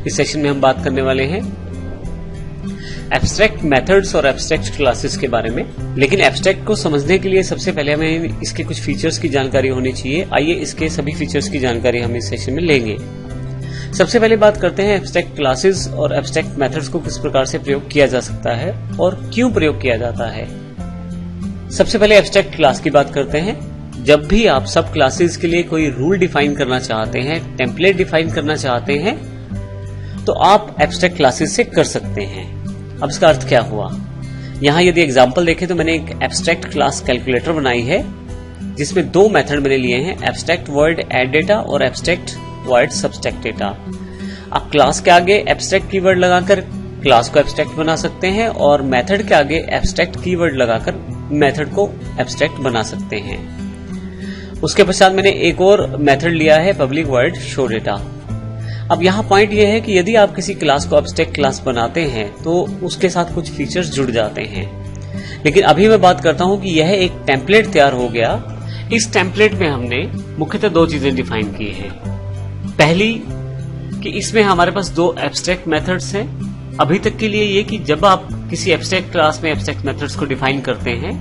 इस सेशन में हम बात करने वाले हैं एब्स्ट्रैक्ट मेथड्स और एब्स्ट्रैक्ट क्लासेस के बारे में। लेकिन एब्स्ट्रैक्ट को समझने के लिए सबसे पहले हमें इसके कुछ फीचर्स की जानकारी होनी चाहिए। आइए इसके सभी फीचर्स की जानकारी हम इस सेशन में लेंगे। सबसे पहले बात करते हैं एब्स्ट्रैक्ट क्लासेस और एब्स्ट्रैक्ट मेथड्स को किस प्रकार से प्रयोग किया जा सकता है और क्यों प्रयोग किया जाता है। सबसे पहले एब्स्ट्रैक्ट क्लास की बात करते हैं। जब भी आप सब क्लासेस के लिए कोई रूल डिफाइन करना चाहते हैं, टेम्पलेट डिफाइन करना चाहते हैं, तो आप एब्स्ट्रैक्ट क्लासेस से कर सकते हैं। अब इसका अर्थ क्या हुआ, यहां यदि एग्जांपल देखें तो मैंने एक एब्स्ट्रैक्ट क्लास कैलकुलेटर बनाई है जिसमें दो मेथड मैंने लिए हैं, एब्स्ट्रैक्ट वर्ड एड डेटा और एब्स्ट्रैक्ट वर्ड सब्सट्रैक्ट डेटा। आप क्लास के आगे एब्स्ट्रैक्ट कीवर्ड लगाकर क्लास को एब्स्ट्रैक्ट बना सकते हैं और मेथड के आगे एब्स्ट्रैक्ट कीवर्ड लगाकर मेथड को एब्स्ट्रैक्ट बना सकते हैं। उसके पश्चात मैंने एक और मेथड लिया है, पब्लिक वर्ड शो डेटा। अब यहाँ पॉइंट ये है कि यदि आप किसी क्लास को एब्स्ट्रैक्ट क्लास बनाते हैं तो उसके साथ कुछ फीचर्स जुड़ जाते हैं। लेकिन अभी मैं बात करता हूं कि यह एक टेम्पलेट तैयार हो गया। इस टेम्पलेट में हमने मुख्यतः दो चीजें डिफाइन की हैं। पहली कि इसमें हमारे पास दो एब्स्ट्रैक्ट मेथड्स हैं। अभी तक के लिए ये कि जब आप किसी एब्स्ट्रैक्ट क्लास में एब्स्ट्रैक्ट मेथड्स को डिफाइन करते हैं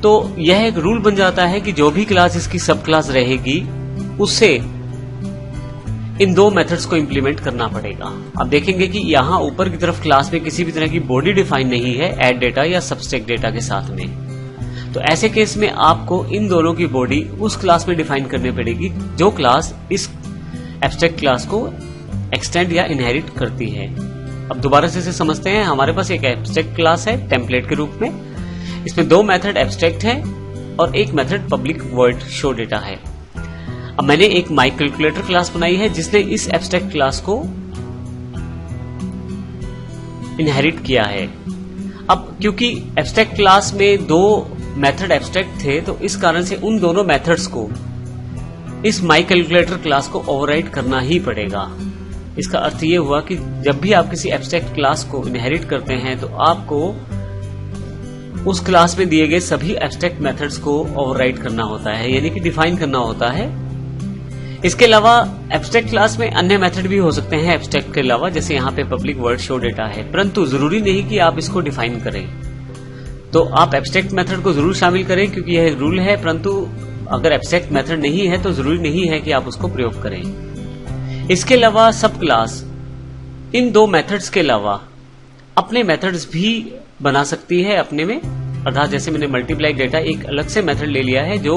तो यह एक रूल बन जाता है कि जो भी क्लास इसकी सब क्लास रहेगी उससे इन दो मेथड्स को इंप्लीमेंट करना पड़ेगा। आप देखेंगे कि यहां ऊपर की तरफ क्लास में किसी भी तरह की बॉडी डिफाइन नहीं है ऐड डेटा या सब्सट्रैक्ट डेटा के साथ में। तो ऐसे केस में आपको इन दोनों की बॉडी उस क्लास में डिफाइन करनी पड़ेगी जो क्लास इस एब्स्ट्रैक्ट क्लास को एक्सटेंड या इनहेरिट करती है। अब दोबारा से इसे समझते हैं। हमारे पास एक एब्स्ट्रैक्ट क्लास है टेम्पलेट के रूप में, इसमें दो मेथड एब्स्ट्रैक्ट है और एक method public word show data है। अब मैंने एक माई कैलकुलेटर क्लास बनाई है जिसने इस एब्स्ट्रैक्ट क्लास को इनहेरिट किया है। अब क्योंकि एब्स्ट्रैक्ट क्लास में दो मेथड एब्स्ट्रैक्ट थे तो इस कारण से उन दोनों मेथड्स को इस माई कैलकुलेटर क्लास को ओवरराइड करना ही पड़ेगा। इसका अर्थ ये हुआ कि जब भी आप किसी एब्स्ट्रैक्ट क्लास को इनहेरिट करते हैं तो आपको उस क्लास में दिए गए सभी एब्स्ट्रैक्ट मेथड्स को ओवरराइड करना होता है, यानी कि डिफाइन करना होता है। इसके अलावा एब्स्ट्रैक्ट क्लास में अन्य मेथड भी हो सकते हैं एब्स्ट्रैक्ट के अलावा, जैसे यहाँ पे पब्लिक वर्ड शो डेटा है, परंतु जरूरी नहीं कि आप इसको डिफाइन करें। तो आप एब्स्ट्रैक्ट मेथड को जरूर शामिल करें क्योंकि यह रूल है, परंतु अगर एब्स्ट्रैक्ट मेथड नहीं है तो जरूरी नहीं है कि आप उसको प्रयोग करें। इसके अलावा सब क्लास इन दो मेथड्स के अलावा अपने मेथड्स भी बना सकती है अपने में, अर्थात जैसे मैंने मल्टीप्लाई डेटा एक अलग से मेथड ले लिया है जो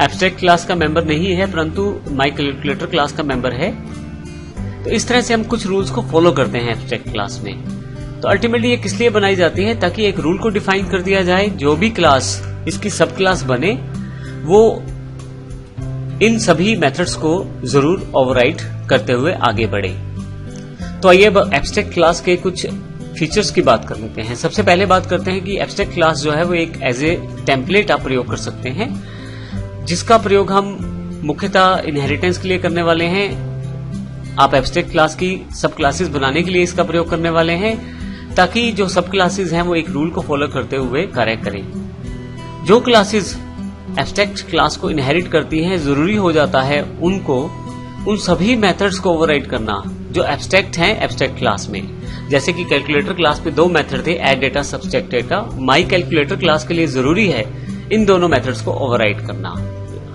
एब्स्ट्रैक्ट क्लास का मेंबर नहीं है परंतु माई कैलकुलेटर क्लास का मेंबर है। तो इस तरह से हम कुछ रूल्स को फॉलो करते हैं एब्स्ट्रैक्ट क्लास में। तो अल्टीमेटली ये किस लिए बनाई जाती है, ताकि एक रूल को डिफाइन कर दिया जाए, जो भी क्लास इसकी सब क्लास बने वो इन सभी मेथड्स को जरूर ओवरराइड करते हुए आगे बढ़े। तो आइए अब एब्स्ट्रैक्ट क्लास के कुछ फीचर्स की बात कर लेते हैं। सबसे पहले बात करते हैं कि एब्स्ट्रैक्ट क्लास जो है वो एक एज ए टेम्पलेट आप प्रयोग कर सकते हैं, जिसका प्रयोग हम मुख्यतः इनहेरिटेंस के लिए करने वाले हैं। आप एब्स्ट्रैक्ट क्लास की सब क्लासेस बनाने के लिए इसका प्रयोग करने वाले हैं ताकि जो सब क्लासेस हैं वो एक रूल को फॉलो करते हुए कार्य करें। जो क्लासेस एब्स्ट्रैक्ट क्लास को इनहेरिट करती हैं जरूरी हो जाता है उनको उन सभी मेथड्स को ओवरराइड करना जो एब्स्ट्रैक्ट हैं एब्स्ट्रैक्ट क्लास में। जैसे कि कैलकुलेटर क्लास में दो मेथड थे, ऐड डेटा सब्सट्रैक्ट डेटा। माई कैलकुलेटर क्लास के लिए जरूरी है इन दोनों मेथड्स को ओवरराइड करना।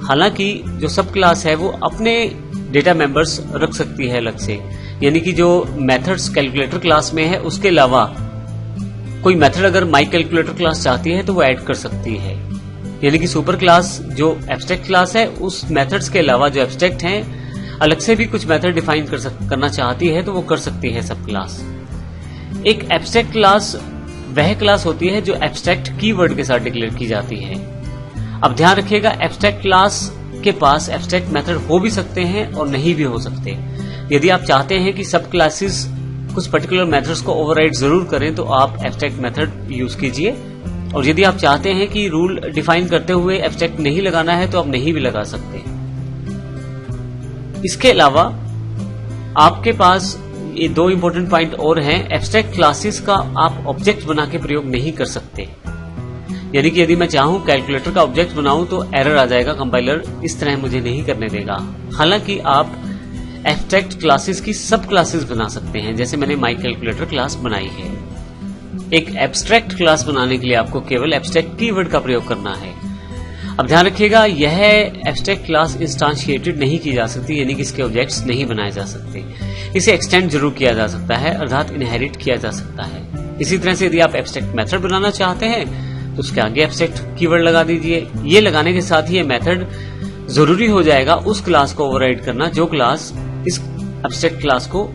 हालांकि जो सब क्लास है वो अपने डेटा मेंबर्स रख सकती है अलग से, यानी कि जो मेथड्स कैलकुलेटर क्लास में है उसके अलावा कोई मेथड अगर माई कैलकुलेटर क्लास चाहती है तो वो ऐड कर सकती है। यानी कि सुपर क्लास जो एब्स्ट्रैक्ट क्लास है उस मेथड्स के अलावा जो एब्स्ट्रैक्ट हैं अलग से भी कुछ मेथड डिफाइन करना चाहती है तो वो कर सकती है सब क्लास। एक एब्स्ट्रैक्ट क्लास वह क्लास होती है जो एब्स्ट्रैक्ट कीवर्ड के साथ डिक्लेयर की जाती है। अब ध्यान रखिएगा, एब्स्ट्रैक्ट क्लास के पास एब्स्ट्रैक्ट मेथड हो भी सकते हैं और नहीं भी हो सकते। यदि आप चाहते हैं कि सब क्लासेस कुछ पर्टिकुलर मेथड्स को ओवरराइड जरूर करें तो आप एब्स्ट्रैक्ट मेथड यूज कीजिए, और यदि आप चाहते हैं कि रूल डिफाइन करते हुए एब्स्ट्रैक्ट नहीं लगाना है तो आप नहीं भी लगा सकते। इसके अलावा आपके पास ये दो इंपॉर्टेंट पॉइंट और हैं। एब्स्ट्रैक्ट क्लासेस का आप ऑब्जेक्ट बना के प्रयोग नहीं कर सकते, यानी कि यदि मैं चाहूं कैलकुलेटर का ऑब्जेक्ट बनाऊं तो एरर आ जाएगा, कंपाइलर इस तरह मुझे नहीं करने देगा। हालांकि आप एब्स्ट्रैक्ट क्लासेस की सब क्लासेस बना सकते हैं, जैसे मैंने माई कैलकुलेटर क्लास बनाई है। एक एब्स्ट्रैक्ट क्लास बनाने के लिए आपको केवल एब्स्ट्रैक्ट कीवर्ड का प्रयोग करना है। अब ध्यान रखिएगा, यह एब्स्ट्रैक्ट क्लास इंस्टांशिएटेड नहीं की जा सकती, यानी कि इसके ऑब्जेक्ट्स नहीं बनाए जा सकते। इसे एक्सटेंड जरूर किया जा सकता है, अर्थात इनहेरिट किया जा सकता है। इसी तरह से यदि आप एब्स्ट्रैक्ट मेथड बनाना चाहते हैं तो उसके आगे एब्स्ट्रैक्ट कीवर्ड लगा दीजिए। ये लगाने के साथ ही ये मेथड जरूरी हो जाएगा उस क्लास को ओवरराइड करना जो क्लास इस एब्स्ट्रैक्ट क्लास को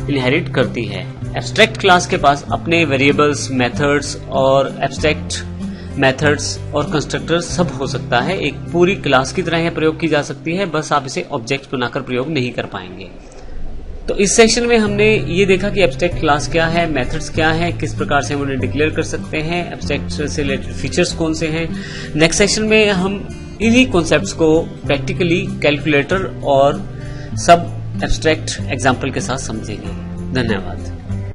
इनहेरिट करती है। एब्स्ट्रैक्ट क्लास के पास अपने वेरिएबल्स, मेथड्स और एब्स्ट्रैक्ट मेथड्स और कंस्ट्रक्टर सब हो सकता है। एक पूरी क्लास की तरह यह प्रयोग की जा सकती है, बस आप इसे ऑब्जेक्ट बनाकर प्रयोग नहीं कर पाएंगे। तो इस सेशन में हमने ये देखा कि एब्स्ट्रैक्ट क्लास क्या है, मेथड्स क्या है, किस प्रकार से हम उन्हें डिक्लेयर कर सकते हैं, एब्स्ट्रैक्ट से रिलेटेड फीचर्स कौन से हैं। नेक्स्ट सेशन में हम इन्हीं कॉन्सेप्ट्स को प्रैक्टिकली कैलकुलेटर और सब एब्स्ट्रैक्ट एग्जाम्पल के साथ समझेंगे। धन्यवाद।